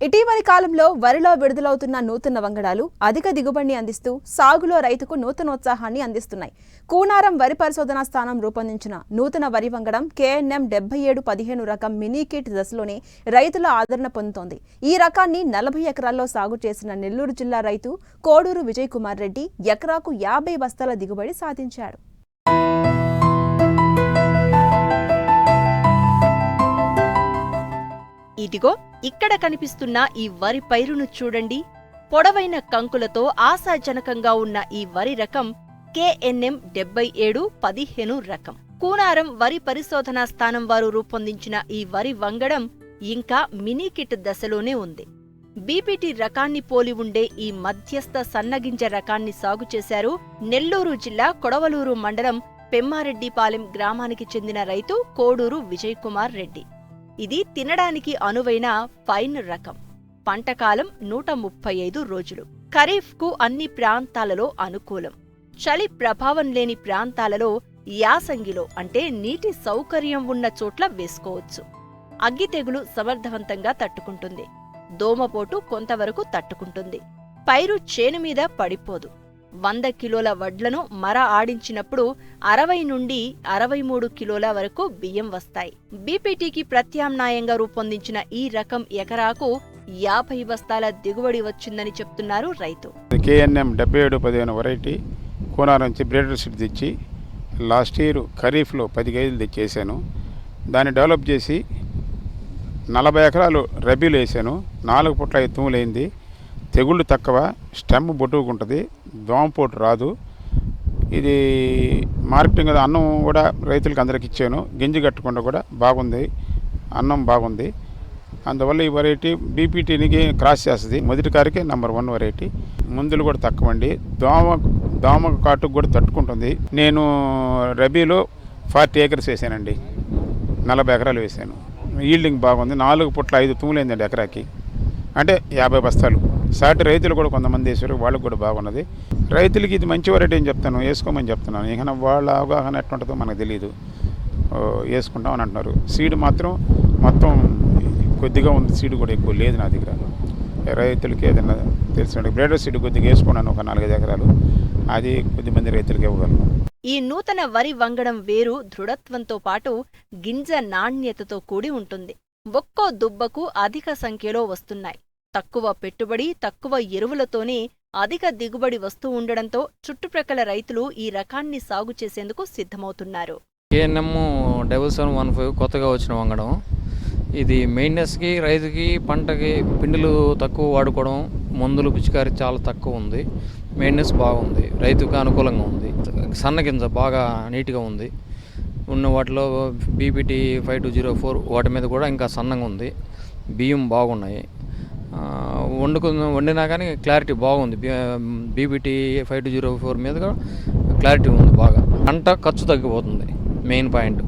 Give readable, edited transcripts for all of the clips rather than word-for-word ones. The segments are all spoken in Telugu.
ఇటీవలి కాలంలో వరిలో విడుదలవుతున్న నూతన వంగడాలు అధిక దిగుబడిని అందిస్తూ సాగులో రైతుకు నూతనోత్సాహాన్ని అందిస్తున్నాయి. కూనారం వరి పరిశోధనా స్థానం రూపొందించిన నూతన వరి వంగడం KNM 7715 రకం మినీ కిట్ దశలోనే రైతుల ఆదరణ పొందుతోంది. ఈ రకాన్ని 40 ఎకరాల్లో సాగు చేసిన నెల్లూరు జిల్లా రైతు కోడూరు విజయ్ కుమార్ రెడ్డి ఎకరాకు 50 బస్తాల దిగుబడి సాధించాడు. ఇదిగో ఇక్కడ కనిపిస్తున్న ఈ వరి పైరును చూడండి. పొడవైన కంకులతో ఆశాజనకంగా ఉన్న ఈ వరి రకం KNM 7715 రకం. కూనారం వరి పరిశోధనా స్థానం వారు రూపొందించిన ఈ వరి వంగడం ఇంకా మినీ కిట్ దశలోనే ఉంది. బీపీటీ రకాన్ని పోలి ఉండే ఈ మధ్యస్థ సన్నగింజ రకాన్ని సాగు చేశారు నెల్లూరు జిల్లా కొడవలూరు మండలం పెమ్మారెడ్డిపాలెం గ్రామానికి చెందిన రైతు కోడూరు విజయ్ కుమార్ రెడ్డి. ఇది తినడానికి అనువైన ఫైన్ రకం. పంటకాలం 135 రోజులు. ఖరీఫ్కు అన్ని ప్రాంతాలలో అనుకూలం. చలి ప్రభావం లేని ప్రాంతాలలో యాసంగిలో అంటే నీటి సౌకర్యం ఉన్న చోట్ల వేసుకోవచ్చు. అగ్గి తెగులు సమర్థవంతంగా తట్టుకుంటుంది. దోమపోటు కొంతవరకు తట్టుకుంటుంది. పైరు చేను మీద పడిపోదు. 100 కిలోల వడ్లను మర ఆడించినప్పుడు 60 నుండి 63 కిలోల వరకు బియ్యం వస్తాయి. బీపీటీకి ప్రత్యామ్నాయంగా రూపొందించిన ఈ రకం ఎకరాకు 50 బస్తాల దిగుబడి వచ్చిందని చెప్తున్నారు రైతు. KNM 7715 వెరైటీ కూనారం నుంచి బ్రీడర్ సీడ్ తెచ్చి లాస్ట్ ఇయర్ ఖరీఫ్లో 10 కేజీలు తెచ్చేసాను. దాన్ని డెవలప్ చేసి 40 ఎకరాలు రబీలు వేసాను. 4 పుట్ల ఎత్తుములైంది. తెగుళ్ళు తక్కువ, స్టెమ్ బొట్టుకుంటుంది, దోమపోటు రాదు. ఇది మార్కెటింగ్ అన్నం కూడా రైతులకు అందరికి ఇచ్చాను. గింజ కట్టకుండా కూడా బాగుంది, అన్నం బాగుంది. అందువల్ల ఈ వెరైటీ బీపీటీనికి క్రాస్ చేస్తుంది. మొదటి కారికే నెంబర్ 1 వెరైటీ. మందులు కూడా తక్కువ అండి. దోమ కాటుకు కూడా తట్టుకుంటుంది. నేను రబీలో 40 ఏకర్స్ వేసానండి. 40 ఎకరాలు వేసాను. ఈల్డింగ్ బాగుంది. 4 పుట్ల 5 తుమ్ములైందండి ఎకరాకి, అంటే 50 బస్తాలు. సాటి రైతులు కూడా కొంతమంది వేసారు, వాళ్ళకు కూడా బాగున్నది. రైతులకి ఇది మంచి వెరైటీ అని చెప్తాను, వేసుకోమని చెప్తున్నాను. ఇక వాళ్ళ అవగాహన ఎట్లుంటుందో మనకు తెలియదు, వేసుకుంటాం అని అంటున్నారు. సీడ్ మాత్రం మొత్తం కొద్దిగా ఉంది, సీడ్ కూడా ఎక్కువ లేదు నా దగ్గర. రైతులకి ఏదైనా తెలిసిన బ్రీడర్ సీడ్ కొద్దిగా వేసుకున్నాను, ఒక 4-5 ఎకరాలు. అది కొద్దిమంది రైతులకి ఇవ్వగలను. ఈ నూతన వరి వంగడం వేరు దృఢత్వంతో పాటు గింజ నాణ్యతతో కూడి ఉంటుంది. ఒక్కో దుబ్బకు అధిక సంఖ్యలో వస్తున్నాయి. తక్కువ పెట్టుబడి, తక్కువ ఎరువులతోనే అధిక దిగుబడి వస్తూ ఉండడంతో చుట్టుప్రక్కల రైతులు ఈ రకాన్ని సాగు చేసేందుకు సిద్ధమవుతున్నారు. KNM 7715 కొత్తగా వచ్చిన వంగడం. ఇది మెయింటెనెన్స్కి, రైతుకి, పంటకి పిండిలు తక్కువ వాడుకోవడం, మందులు పిచికారి చాలా తక్కువ ఉంది. మెయింటెనెన్స్ బాగుంది, రైతుకు అనుకూలంగా ఉంది. సన్నగింజ బాగా నీట్గా ఉంది. ఉన్న వాటిలో బీపీటీ 5204 వాటి మీద కూడా ఇంకా సన్నంగా ఉంది. బియ్యం బాగున్నాయి. వండినా కానీ క్లారిటీ బాగుంది. బీపీటీ 5204 మీద కూడా క్లారిటీ ఉంది బాగా. పంట ఖర్చు తగ్గిపోతుంది మెయిన్ పాయింట్.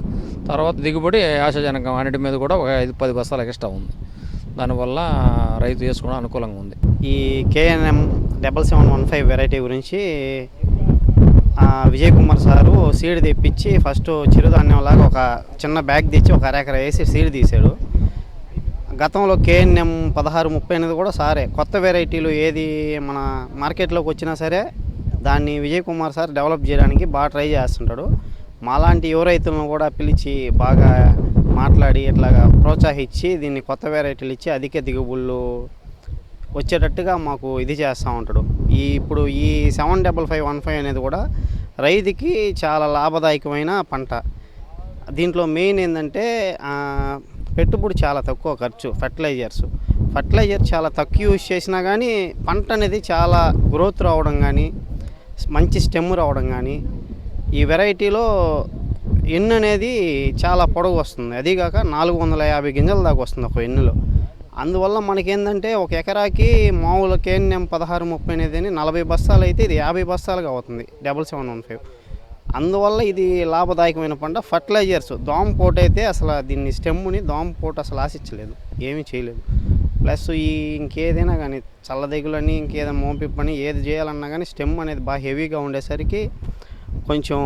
తర్వాత దిగుబడి ఆశాజనకం. అన్నిటి మీద కూడా ఒక 5-10 బస్తాల ఎక్స్ట్రా ఉంది. దానివల్ల రైతు వేసుకోవడం అనుకూలంగా ఉంది. ఈ KNM 7715 వెరైటీ గురించి విజయ్ కుమార్ సారు సీడ్ తెప్పించి ఫస్ట్ చిరుధాన్యంలాగా ఒక చిన్న బ్యాగ్ తెచ్చి ఒక అరెకర వేసి సీడ్ తీశాడు. గతంలో KNM 1630 అనేది కూడా సారే కొత్త వెరైటీలు ఏది మన మార్కెట్లోకి వచ్చినా సరే దాన్ని విజయ్ కుమార్ సార్ డెవలప్ చేయడానికి బాగా ట్రై చేస్తుంటాడు. మాలాంటి యువ రైతులను కూడా పిలిచి బాగా మాట్లాడి ఇట్లాగా ప్రోత్సహించి దీన్ని కొత్త వెరైటీలు ఇచ్చి అధిక దిగుబడులు వచ్చేటట్టుగా మాకు ఇది చేస్తూ ఉంటాడు. ఇప్పుడు ఈ 75515 అనేది కూడా రైతుకి చాలా లాభదాయకమైన పంట. దీంట్లో మెయిన్ ఏంటంటే పెట్టుబడి చాలా తక్కువ ఖర్చు. ఫర్టిలైజర్ చాలా తక్కువ యూజ్ చేసినా కానీ పంట అనేది చాలా గ్రోత్ రావడం కానీ, మంచి స్టెమ్ రావడం కానీ, ఈ వెరైటీలో ఎన్ను అనేది చాలా పొడవు వస్తుంది. అదీగాక 450 గింజల దాకా వస్తుంది ఒక ఎన్నులో. అందువల్ల మనకేంటంటే ఒక ఎకరాకి మామూలు KNM 1630 అనేది 40 బస్తాలు అయితే ఇది 50 బస్తాలుగా అవుతుంది 7715. అందువల్ల ఇది లాభదాయకమైన పంట. ఫర్టిలైజర్స్ దోమపోటు అయితే అసలు దీన్ని స్టెమ్ని దోమపోటు అసలు ఆశించలేదు, ఏమీ చేయలేదు. ప్లస్ ఇంకేదైనా కానీ చల్లదెగులని, ఇంకేదైనా మోంపిప్పని ఏది చేయాలన్నా కానీ స్టెమ్ అనేది బాగా హెవీగా ఉండేసరికి కొంచెం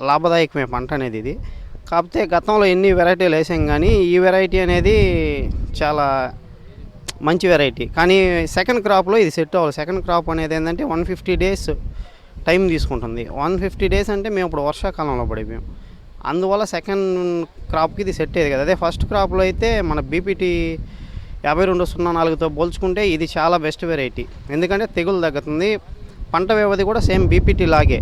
లాభదాయకమే పంట అనేది ఇది. కాకపోతే గతంలో ఎన్ని వెరైటీలు వేసాం కానీ ఈ వెరైటీ అనేది చాలా మంచి వెరైటీ. కానీ సెకండ్ క్రాప్లో ఇది సెట్ అవ్వాలి. సెకండ్ క్రాప్ అనేది ఏంటంటే 150 డేస్ టైం తీసుకుంటుంది. 150 డేస్ అంటే మేము ఇప్పుడు వర్షాకాలంలో పడిపోయాం. అందువల్ల సెకండ్ క్రాప్కి ఇది సెట్ అయ్యేది కదా. అదే ఫస్ట్ క్రాప్లో అయితే మన బీపీటీ 5204తో పోల్చుకుంటే ఇది చాలా బెస్ట్ వెరైటీ. ఎందుకంటే తెగులు తగ్గుతుంది. పంట వ్యవధి కూడా సేమ్ బీపీటీ లాగే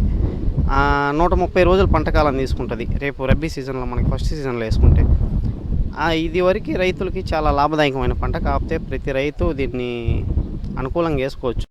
130 రోజులు పంటకాలం తీసుకుంటుంది. రేపు రబ్బీ సీజన్లో మనకి ఫస్ట్ సీజన్లో వేసుకుంటే ఇది వరకు రైతులకి చాలా లాభదాయకమైన పంట. కాకపోతే ప్రతి రైతు దీన్ని అనుకూలంగా వేసుకోవచ్చు.